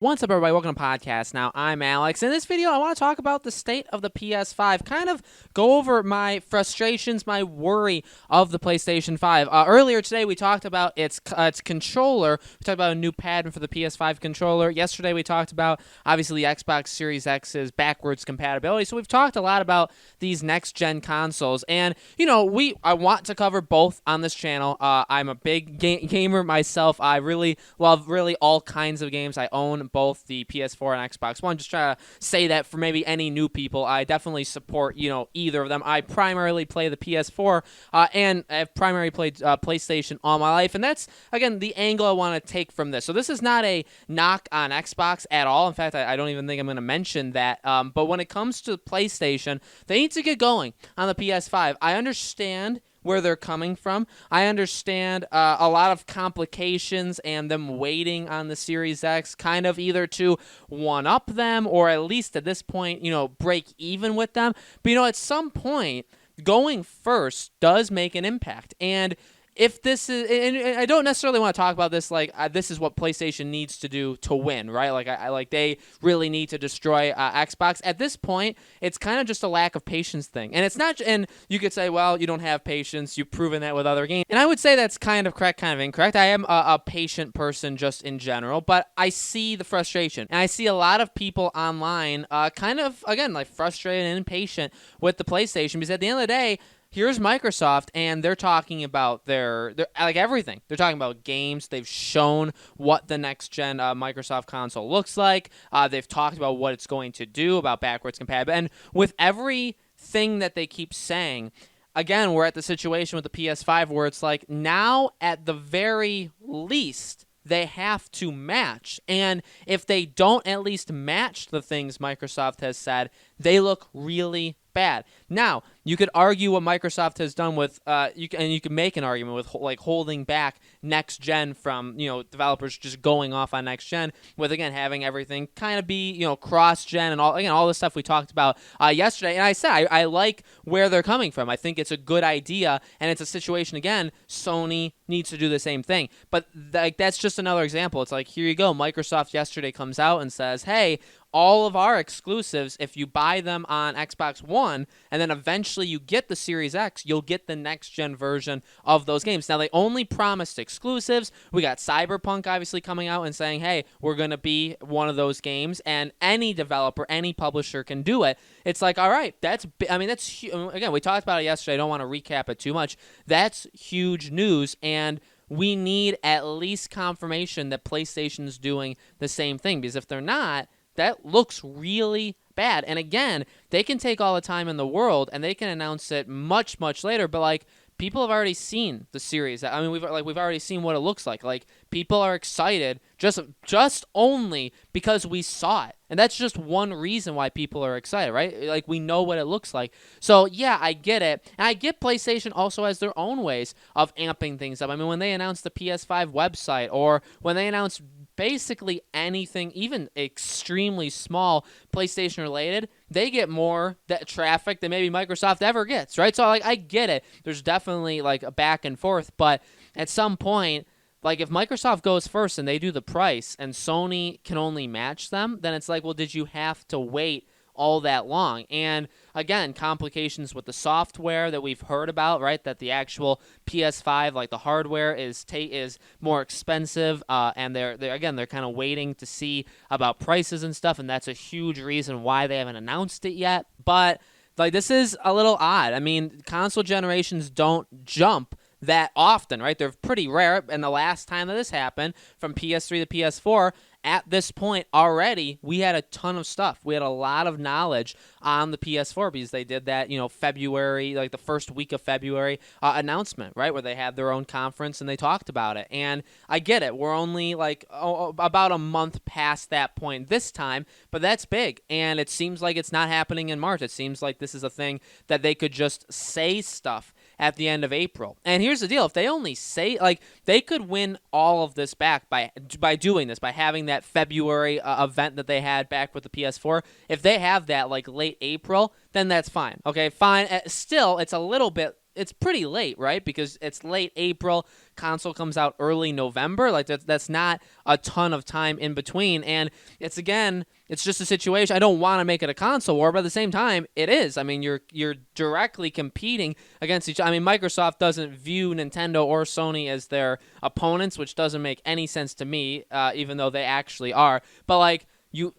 What's up, everybody? Welcome to podcast. Now, I'm Alex. In this video, I want to talk about the state of the PS5, kind of go over my frustrations, my worry of the PlayStation 5. Earlier today, we talked about its controller. We talked about a new pattern for the PS5 controller. Yesterday, we talked about, obviously, the Xbox Series X's backwards compatibility. So we've talked a lot about these next-gen consoles. And, I want to cover both on this channel. I'm a big gamer myself. I really love all kinds of games. I own both the PS4 and Xbox One. Just trying to say that for maybe any new people, I definitely support, either of them. I primarily play the PS4 and I've primarily played PlayStation all my life. And that's, again, the angle I want to take from this. So this is not a knock on Xbox at all. In fact, I don't even think I'm going to mention that. But when it comes to PlayStation, they need to get going on the PS5. I understand where they're coming from. I understand a lot of complications and them waiting on the Series X kind of either to one-up them or at least at this point, break even with them. But, at some point, going first does make an impact. And if this is, and I don't necessarily want to talk about this like this is what PlayStation needs to do to win, right? Like they really need to destroy Xbox. At this point, it's kind of just a lack of patience thing, and it's not. And you could say, well, you don't have patience. You've proven that with other games, and I would say that's kind of correct, kind of incorrect. I am a patient person just in general, but I see the frustration, and I see a lot of people online, kind of again like frustrated and impatient with the PlayStation because at the end of the day, here's Microsoft, and they're talking about their like everything. They're talking about games. They've shown what the next-gen Microsoft console looks like. They've talked about what it's going to do about backwards compatibility. And with everything that they keep saying, again, we're at the situation with the PS5 where it's like now at the very least, they have to match. And if they don't at least match the things Microsoft has said, they look really bad. Now, you could argue what Microsoft has done with, you can make an argument with like holding back next gen from developers just going off on next gen with again having everything kind of be cross gen and all the stuff we talked about yesterday. And I said I like where they're coming from. I think it's a good idea, and it's a situation again. Sony needs to do the same thing, but that's just another example. It's like here you go. Microsoft yesterday comes out and says, hey, all of our exclusives, if you buy them on Xbox One and then eventually you get the Series X, you'll get the next-gen version of those games. Now, they only promised exclusives. We got Cyberpunk obviously coming out and saying, hey, we're going to be one of those games, and any developer, any publisher can do it. It's like, all right, that's again, we talked about it yesterday. I don't want to recap it too much. That's huge news, and we need at least confirmation that PlayStation's doing the same thing, because if they're not, that looks really bad. And again, they can take all the time in the world and they can announce it much, much later. But like people have already seen the series. I mean, we've already seen what it looks like. Like people are excited just only because we saw it. And that's just one reason why people are excited, right? Like we know what it looks like. So yeah, I get it. And I get PlayStation also has their own ways of amping things up. I mean, when they announced the PS5 website or when they announced basically anything, even extremely small PlayStation related, they get more traffic than maybe Microsoft ever gets, right? So like I get it. There's definitely like a back and forth, but at some point, like if Microsoft goes first and they do the price and Sony can only match them, then it's like, well, did you have to wait all that long? And again, complications with the software that we've heard about, right? That the actual PS5, like the hardware, is more expensive, and they're kind of waiting to see about prices and stuff, and that's a huge reason why they haven't announced it yet. But like this is a little odd. I mean, console generations don't jump that often, right? They're pretty rare, and the last time that this happened, from PS3 to PS4, at this point already, we had a ton of stuff. We had a lot of knowledge on the PS4 because they did that, February, like the first week of February announcement, right, where they had their own conference and they talked about it. And I get it. We're only like about a month past that point this time, but that's big. And it seems like it's not happening in March. It seems like this is a thing that they could just say stuff at the end of April. And here's the deal. If they only say, like, they could win all of this back by doing this, by having that February event that they had back with the PS4. If they have that, like, late April, then that's fine. Okay, fine. Still, it's a little bit it's pretty late, right? Because it's late April, console comes out early November. Like that's not a ton of time in between, and it's just a situation. I don't want to make it a console war, but at the same time, it is. I mean, you're directly competing against each other. I mean, Microsoft doesn't view Nintendo or Sony as their opponents, which doesn't make any sense to me, even though they actually are. But like,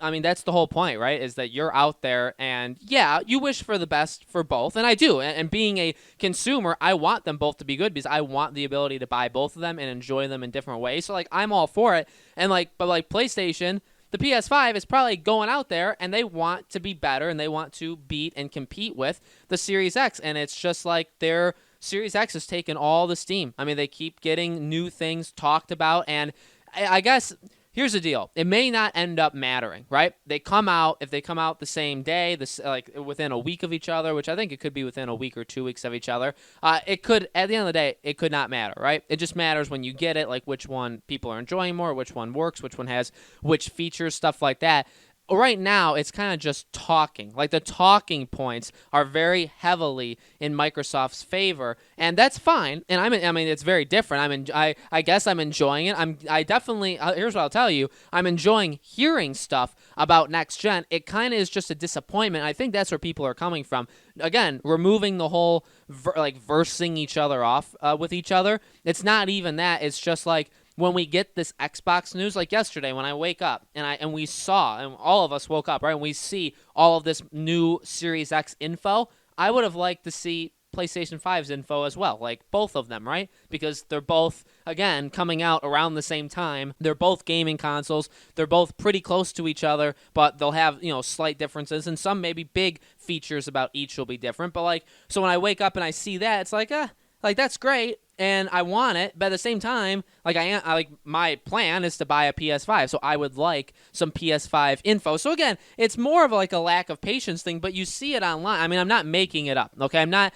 I mean, that's the whole point, right? Is that you're out there, and yeah, you wish for the best for both, and I do. And being a consumer, I want them both to be good because I want the ability to buy both of them and enjoy them in different ways. So like, I'm all for it. And like, but like PlayStation, the PS5 is probably going out there, and they want to be better, and they want to beat and compete with the Series X, and it's just like their Series X has taken all the steam. I mean, they keep getting new things talked about, and I guess here's the deal. It may not end up mattering, right? If they come out the same day, like within a week of each other, which I think it could be within a week or 2 weeks of each other, it could, at the end of the day, it could not matter, right? It just matters when you get it, like which one people are enjoying more, which one works, which one has which features, stuff like that. Right now, it's kind of just talking. Like, the talking points are very heavily in Microsoft's favor, and that's fine. And I mean, it's very different. I guess I'm enjoying it. I definitely. Here's what I'll tell you. I'm enjoying hearing stuff about next gen. It kind of is just a disappointment. I think that's where people are coming from. Again, removing the whole versing each other off with each other. It's not even that. It's just like, when we get this Xbox news, like yesterday when I wake up and we saw, and all of us woke up, right, and we see all of this new Series X info, I would have liked to see PlayStation 5's info as well, like both of them, right? Because they're both, again, coming out around the same time. They're both gaming consoles. They're both pretty close to each other, but they'll have, slight differences, and some maybe big features about each will be different. But like, so when I wake up and I see that, it's like, that's great. And I want it, but at the same time, my plan is to buy a PS5, so I would like some PS5 info. So again, it's more of like a lack of patience thing, but you see it online. I mean, I'm not making it up, okay? I'm not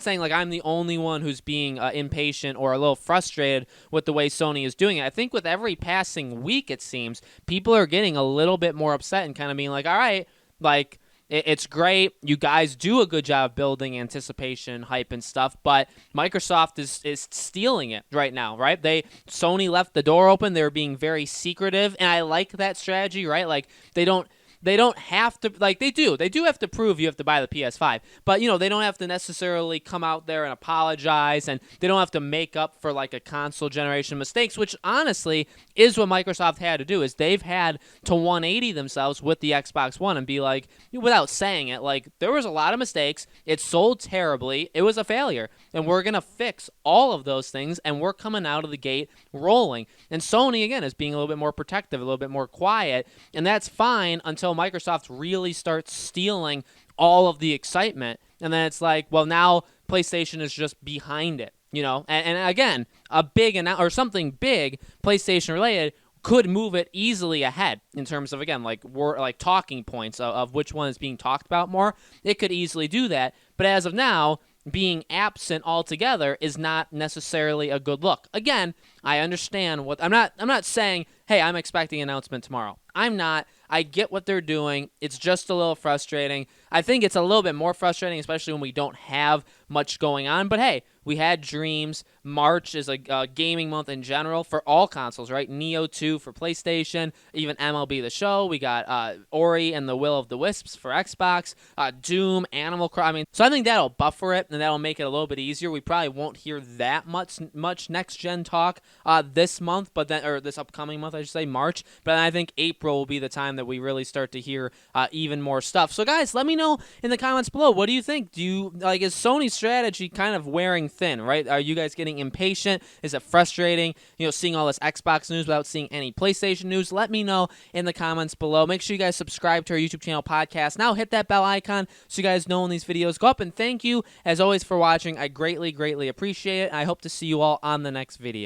saying like I'm the only one who's being impatient or a little frustrated with the way Sony is doing it. I think with every passing week, it seems, people are getting a little bit more upset and kind of being like, all right, like, it's great. You guys do a good job building anticipation, hype, and stuff, but Microsoft is stealing it right now, right? Sony left the door open. They're being very secretive, and I like that strategy, right? Like, they don't have to, like, they do have to prove you have to buy the PS5, but they don't have to necessarily come out there and apologize, and they don't have to make up for like a console generation mistakes, which honestly is what Microsoft had to do. Is they've had to 180 themselves with the Xbox One and be like, without saying it, like, there was a lot of mistakes, it sold terribly, it was a failure, and we're gonna fix all of those things, and we're coming out of the gate rolling. And Sony, again, is being a little bit more protective, a little bit more quiet, and that's fine until Microsoft really starts stealing all of the excitement, and then it's like, well, now PlayStation is just behind it, and again, or something big PlayStation related could move it easily ahead in terms of, again, like talking points of which one is being talked about more. It could easily do that, but as of now, being absent altogether is not necessarily a good look. Again, I understand I'm not saying, hey, I'm expecting an announcement tomorrow. I'm not. I get what they're doing. It's just a little frustrating. I think it's a little bit more frustrating, especially when we don't have much going on. But hey, we had Dreams. March is a gaming month in general for all consoles, right? Neo 2 for PlayStation, even MLB The Show. We got Ori and the Will of the Wisps for Xbox, Doom, Animal Crossing. So I think that'll buffer it, and that'll make it a little bit easier. We probably won't hear that much next-gen talk this month, or this upcoming month, I should say, March. But then I think April will be the time that we really start to hear even more stuff. So guys, let me know in the comments below. What do you think? Is Sony's strategy kind of wearing thin, right? Are you guys getting impatient? Is it frustrating, seeing all this Xbox news without seeing any PlayStation news? Let me know in the comments below. Make sure you guys subscribe to our YouTube channel podcast. Now hit that bell icon so you guys know when these videos go up. And thank you, as always, for watching. I greatly, greatly appreciate it. I hope to see you all on the next video.